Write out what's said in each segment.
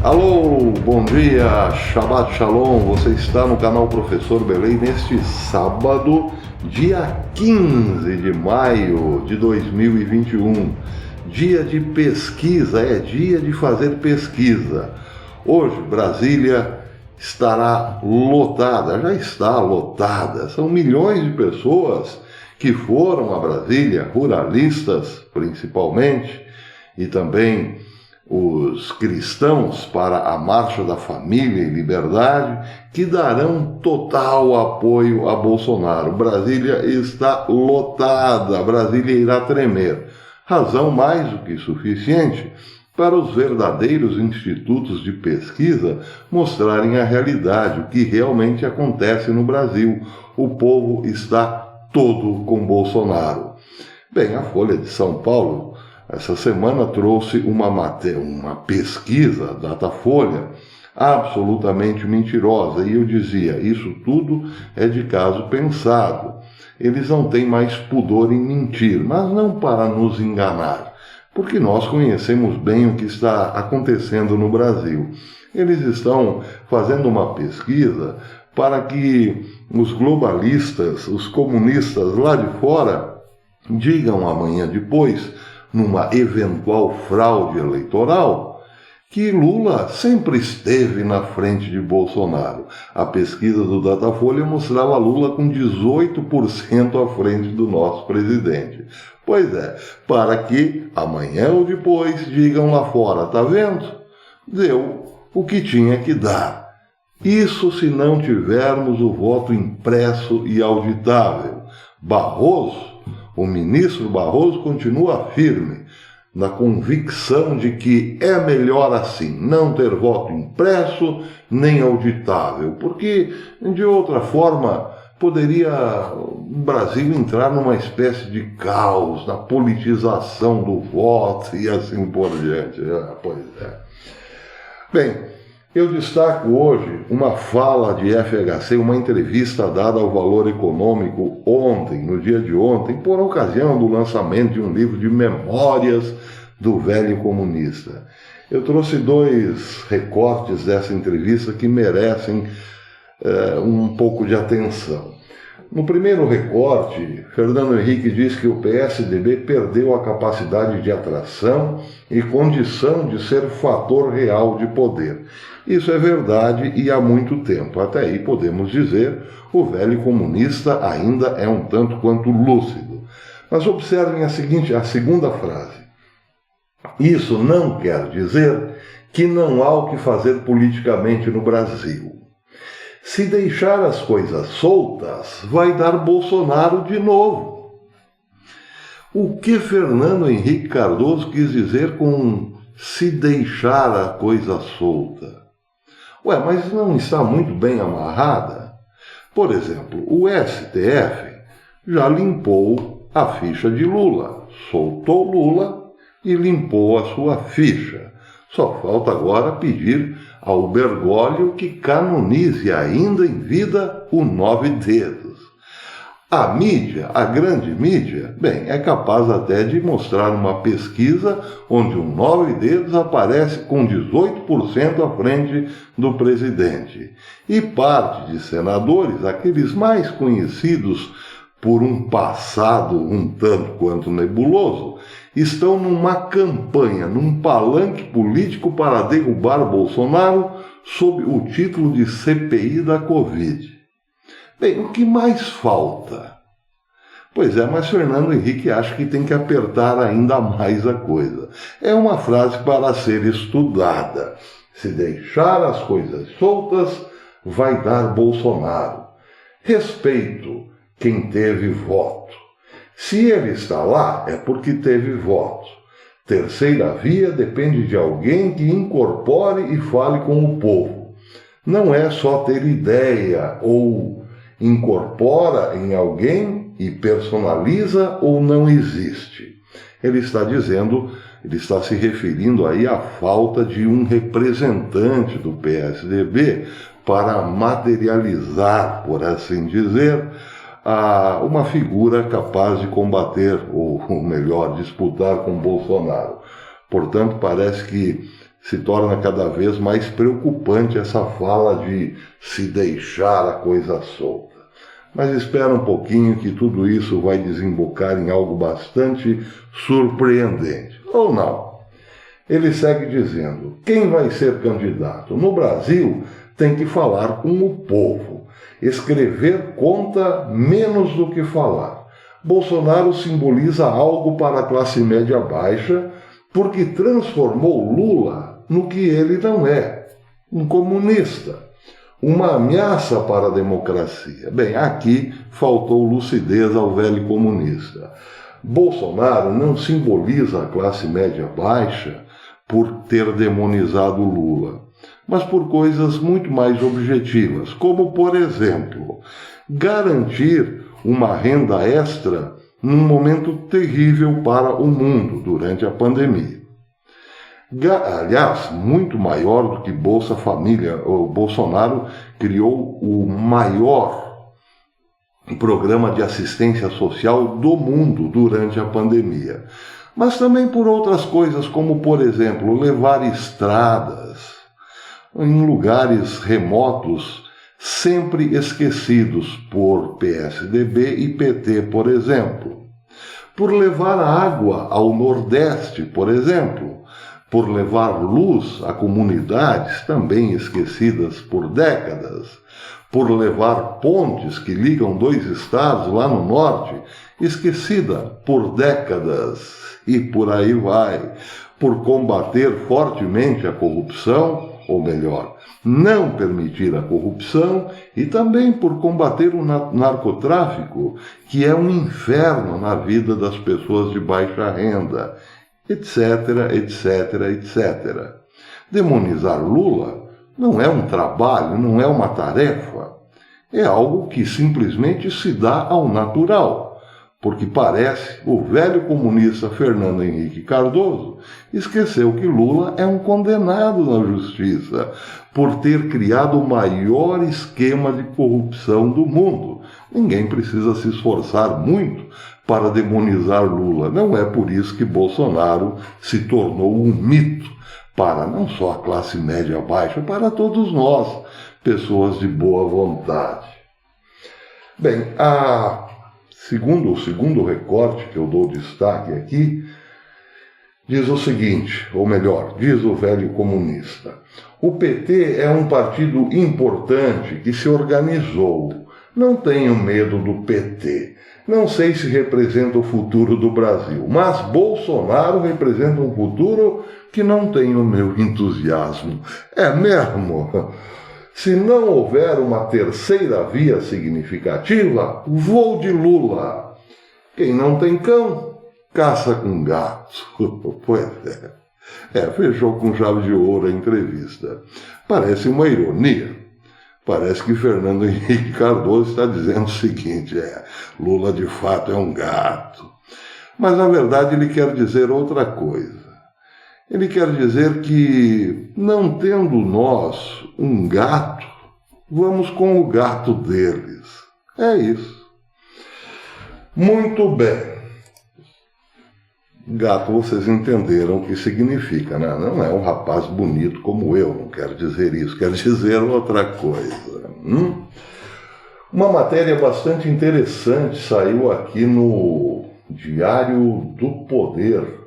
Alô, bom dia, Shabbat Shalom, você está no canal Professor Belém neste sábado, dia 15 de maio de 2021, dia de pesquisa, dia de fazer pesquisa. Hoje, Brasília estará lotada, já está lotada, são milhões de pessoas que foram a Brasília, ruralistas principalmente, e também os cristãos para a Marcha da Família e Liberdade, que darão total apoio a Bolsonaro. Brasília está lotada, Brasília irá tremer. Razão mais do que suficiente para os verdadeiros institutos de pesquisa mostrarem a realidade, o que realmente acontece no Brasil. O povo está todo com Bolsonaro. Bem, a Folha de São Paulo essa semana trouxe uma pesquisa, Datafolha, absolutamente mentirosa. E eu dizia, isso tudo é de caso pensado. Eles não têm mais pudor em mentir, mas não para nos enganar, porque nós conhecemos bem o que está acontecendo no Brasil. Eles estão fazendo uma pesquisa para que os globalistas, os comunistas lá de fora, digam amanhã depois, numa eventual fraude eleitoral, que Lula sempre esteve na frente de Bolsonaro. A pesquisa do Datafolha mostrava Lula com 18% à frente do nosso presidente. Pois é, para que amanhã ou depois digam lá fora, tá vendo? Deu o que tinha que dar. Isso se não tivermos o voto impresso e auditável. O ministro Barroso continua firme na convicção de que é melhor assim, não ter voto impresso nem auditável, porque de outra forma poderia o Brasil entrar numa espécie de caos, na politização do voto e assim por diante. Pois é. Bem, eu destaco hoje uma fala de FHC, uma entrevista dada ao Valor Econômico ontem, no dia de ontem, por ocasião do lançamento de um livro de memórias do velho comunista. Eu trouxe dois recortes dessa entrevista que merecem um pouco de atenção. No primeiro recorte, Fernando Henrique diz que o PSDB perdeu a capacidade de atração e condição de ser fator real de poder. Isso é verdade e há muito tempo. Até aí podemos dizer, o velho comunista ainda é um tanto quanto lúcido. Mas observem a segunda frase. Isso não quer dizer que não há o que fazer politicamente no Brasil. Se deixar as coisas soltas, vai dar Bolsonaro de novo. O que Fernando Henrique Cardoso quis dizer com se deixar a coisa solta? Mas não está muito bem amarrada? Por exemplo, o STF já limpou a ficha de Lula, soltou Lula e limpou a sua ficha. Só falta agora pedir ao Bergoglio que canonize ainda em vida o 9 Dedos. A mídia, a grande mídia, é capaz até de mostrar uma pesquisa onde o 9 Dedos aparece com 18% à frente do presidente. E parte de senadores, aqueles mais conhecidos por um passado um tanto quanto nebuloso, estão numa campanha, num palanque político para derrubar Bolsonaro sob o título de CPI da Covid. O que mais falta? Pois é, mas Fernando Henrique acha que tem que apertar ainda mais a coisa. É uma frase para ser estudada. Se deixar as coisas soltas, vai dar Bolsonaro. Respeito quem teve voto. Se ele está lá, é porque teve voto. Terceira via depende de alguém que incorpore e fale com o povo. Não é só ter ideia ou incorpora em alguém e personaliza ou não existe. Ele está se referindo aí à falta de um representante do PSDB para materializar, por assim dizer, uma figura capaz de combater, ou melhor, disputar com Bolsonaro. Portanto, parece que se torna cada vez mais preocupante essa fala de se deixar a coisa solta. Mas espera um pouquinho que tudo isso vai desembocar em algo bastante surpreendente. Ou não? Ele segue dizendo: quem vai ser candidato no Brasil tem que falar com o povo. Escrever conta menos do que falar. Bolsonaro simboliza algo para a classe média baixa porque transformou Lula no que ele não é, um comunista. Uma ameaça para a democracia. Bem, aqui faltou lucidez ao velho comunista. Bolsonaro não simboliza a classe média baixa por ter demonizado Lula, mas por coisas muito mais objetivas, como, por exemplo, garantir uma renda extra num momento terrível para o mundo durante a pandemia. Aliás, muito maior do que Bolsa Família, o Bolsonaro criou o maior programa de assistência social do mundo durante a pandemia. Mas também por outras coisas, como, por exemplo, levar estradas em lugares remotos, sempre esquecidos por PSDB e PT, por exemplo. Por levar água ao Nordeste, por exemplo. Por levar luz a comunidades também esquecidas por décadas, por levar pontes que ligam dois estados lá no norte, esquecida por décadas, e por aí vai, por combater fortemente a corrupção, ou melhor, não permitir a corrupção, e também por combater o narcotráfico, que é um inferno na vida das pessoas de baixa renda, etc, etc, etc. Demonizar Lula não é um trabalho, não é uma tarefa. É algo que simplesmente se dá ao natural, porque parece o velho comunista Fernando Henrique Cardoso esqueceu que Lula é um condenado na justiça por ter criado o maior esquema de corrupção do mundo. Ninguém precisa se esforçar muito para demonizar Lula. Não é por isso que Bolsonaro se tornou um mito para não só a classe média baixa, para todos nós, pessoas de boa vontade. Bem, o segundo recorte que eu dou destaque aqui diz o seguinte, ou melhor, diz o velho comunista: o PT é um partido importante que se organizou. Não tenho medo do PT. Não sei se representa o futuro do Brasil, mas Bolsonaro representa um futuro que não tem o meu entusiasmo. É mesmo? Se não houver uma terceira via significativa, vou de Lula. Quem não tem cão, caça com gato. Pois é. Fechou com chave de ouro a entrevista. Parece uma ironia. Parece que Fernando Henrique Cardoso está dizendo o seguinte: Lula de fato é um gato. Mas na verdade ele quer dizer outra coisa. Ele quer dizer que, não tendo nós um gato, vamos com o gato deles. É isso. Muito bem. Gato, vocês entenderam o que significa, né? Não é um rapaz bonito como eu, não quero dizer isso, quero dizer outra coisa. Uma matéria bastante interessante saiu aqui no Diário do Poder.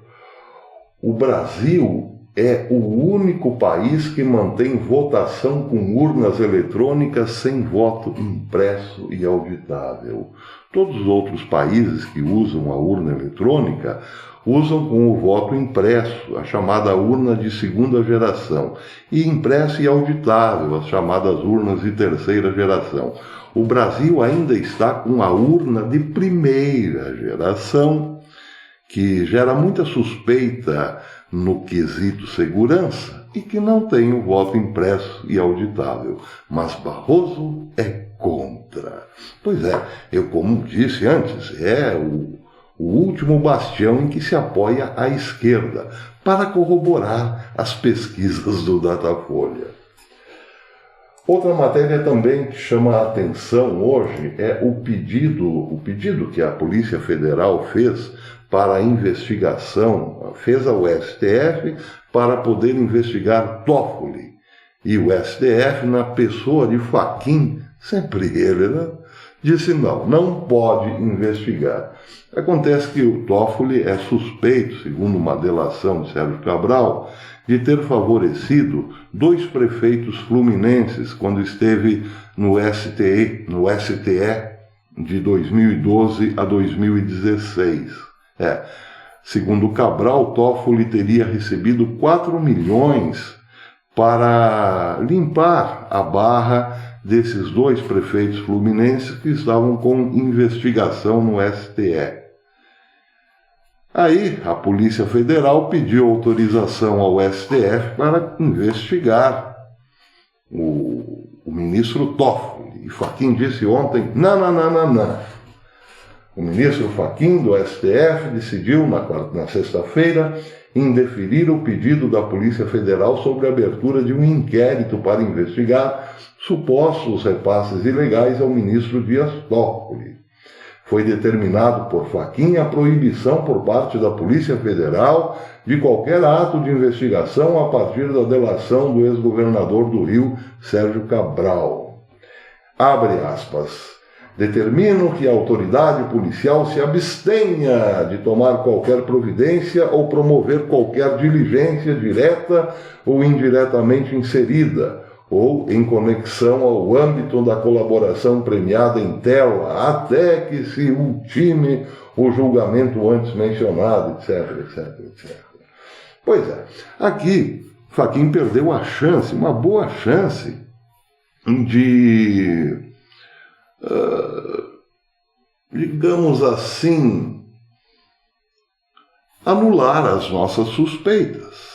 O Brasil é o único país que mantém votação com urnas eletrônicas sem voto impresso e auditável. Todos os outros países que usam a urna eletrônica usam com o voto impresso, a chamada urna de segunda geração, e impresso e auditável, as chamadas urnas de terceira geração. O Brasil ainda está com a urna de primeira geração, que gera muita suspeita no quesito segurança e que não tem o voto impresso e auditável. Mas Barroso é contra. Pois é, eu, como disse antes, é o último bastião em que se apoia a esquerda para corroborar as pesquisas do Datafolha. Outra matéria também que chama a atenção hoje é o pedido que a Polícia Federal fez para a investigação, fez ao STF para poder investigar Toffoli. E o STF, na pessoa de Fachin, sempre ele, né, disse não pode investigar. Acontece que o Toffoli é suspeito, segundo uma delação de Sérgio Cabral, de ter favorecido 2 prefeitos fluminenses quando esteve no STE de 2012 a 2016. Segundo Cabral, Toffoli teria recebido 4 milhões para limpar a barra desses 2 prefeitos fluminenses que estavam com investigação no STE. Aí a Polícia Federal pediu autorização ao STF para investigar o ministro Toffoli. E Fachin disse ontem, não. O ministro Fachin do STF decidiu na sexta-feira indeferir o pedido da Polícia Federal sobre a abertura de um inquérito para investigar supostos repasses ilegais ao ministro Dias Toffoli. Foi determinado por Fachin a proibição por parte da Polícia Federal de qualquer ato de investigação a partir da delação do ex-governador do Rio, Sérgio Cabral. Abre aspas. Determino que a autoridade policial se abstenha de tomar qualquer providência ou promover qualquer diligência direta ou indiretamente inserida, ou em conexão ao âmbito da colaboração premiada em tela, até que se ultime o julgamento antes mencionado, etc. Pois é, aqui Fachin perdeu a chance, uma boa chance, de, digamos assim, anular as nossas suspeitas.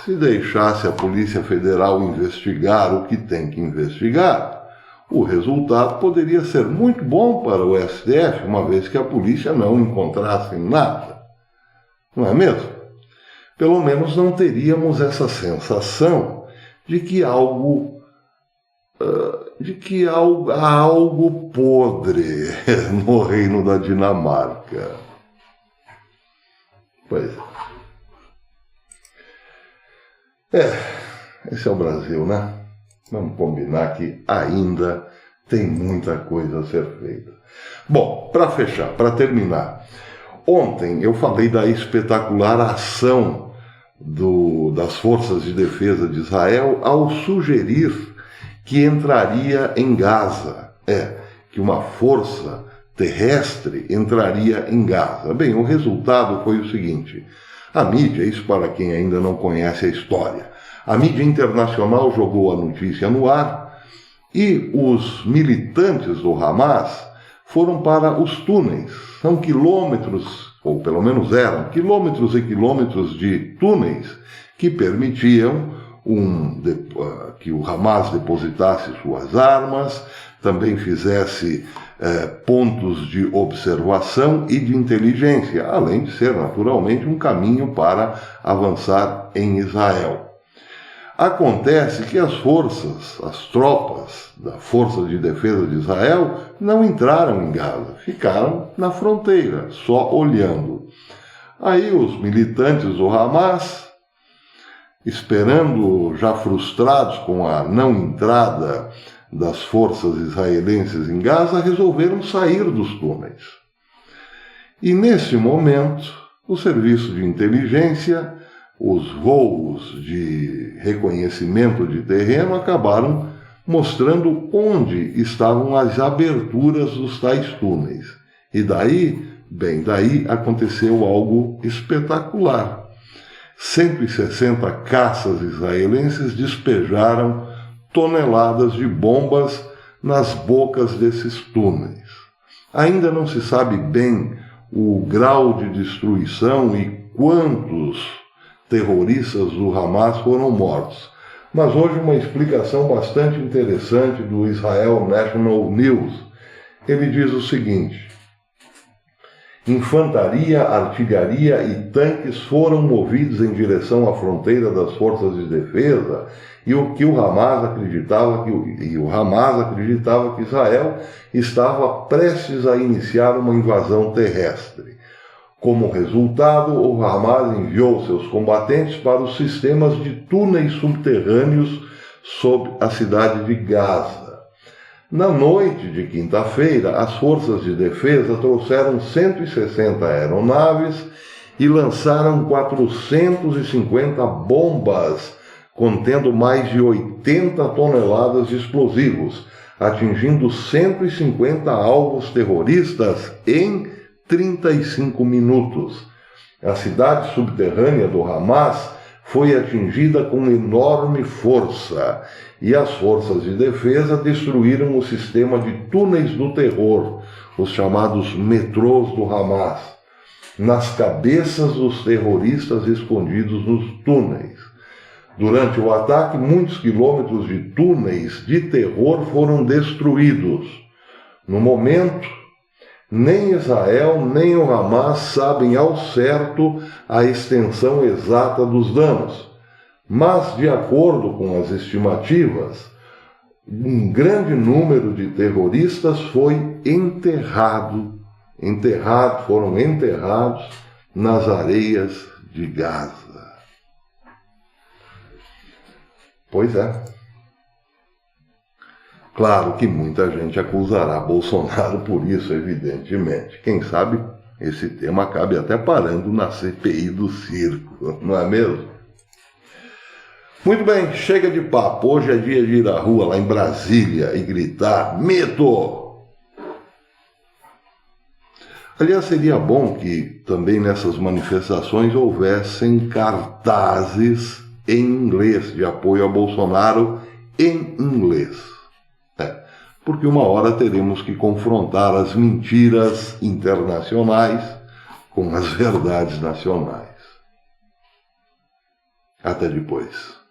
Se deixasse a Polícia Federal investigar o que tem que investigar, o resultado poderia ser muito bom para o STF, uma vez que a polícia não encontrasse nada. Não é mesmo? Pelo menos não teríamos essa sensação de que há algo podre no reino da Dinamarca. Pois esse é o Brasil, né? Vamos combinar que ainda tem muita coisa a ser feita. Bom, para fechar, para terminar, ontem eu falei da espetacular ação das Forças de Defesa de Israel ao sugerir que entraria em Gaza, que uma força terrestre entraria em Gaza. Bem, o resultado foi o seguinte: a mídia, isso para quem ainda não conhece a história, a mídia internacional jogou a notícia no ar e os militantes do Hamas foram para os túneis. São quilômetros, ou pelo menos eram, quilômetros e quilômetros de túneis que permitiam que o Hamas depositasse suas armas, também fizesse pontos de observação e de inteligência, além de ser naturalmente um caminho para avançar em Israel. Acontece que as tropas da Força de Defesa de Israel não entraram em Gaza, ficaram na fronteira, só olhando. Aí os militantes do Hamas, esperando, já frustrados com a não entrada das forças israelenses em Gaza, resolveram sair dos túneis. E nesse momento, o serviço de inteligência, os voos de reconhecimento de terreno acabaram mostrando onde estavam as aberturas dos tais túneis. E daí aconteceu algo espetacular. 160 caças israelenses despejaram toneladas de bombas nas bocas desses túneis. Ainda não se sabe bem o grau de destruição e quantos terroristas do Hamas foram mortos. Mas hoje uma explicação bastante interessante do Israel National News. Ele diz o seguinte: infantaria, artilharia e tanques foram movidos em direção à fronteira das forças de defesa e o Hamas acreditava que Israel estava prestes a iniciar uma invasão terrestre. Como resultado, o Hamas enviou seus combatentes para os sistemas de túneis subterrâneos sob a cidade de Gaza. Na noite de quinta-feira, as forças de defesa trouxeram 160 aeronaves e lançaram 450 bombas contendo mais de 80 toneladas de explosivos, atingindo 150 alvos terroristas em 35 minutos. A cidade subterrânea do Hamas foi atingida com enorme força e as forças de defesa destruíram o sistema de túneis do terror, os chamados metrôs do Hamas, nas cabeças dos terroristas escondidos nos túneis. Durante o ataque, muitos quilômetros de túneis de terror foram destruídos. No momento, nem Israel nem o Hamas sabem ao certo a extensão exata dos danos, mas, de acordo com as estimativas, um grande número de terroristas foram enterrados nas areias de Gaza. Pois é. Claro que muita gente acusará Bolsonaro por isso, evidentemente. Quem sabe esse tema acabe até parando na CPI do circo, não é mesmo? Muito bem, chega de papo. Hoje é dia de ir à rua lá em Brasília e gritar medo! Aliás, seria bom que também nessas manifestações houvessem cartazes em inglês, de apoio a Bolsonaro em inglês. Porque uma hora teremos que confrontar as mentiras internacionais com as verdades nacionais. Até depois.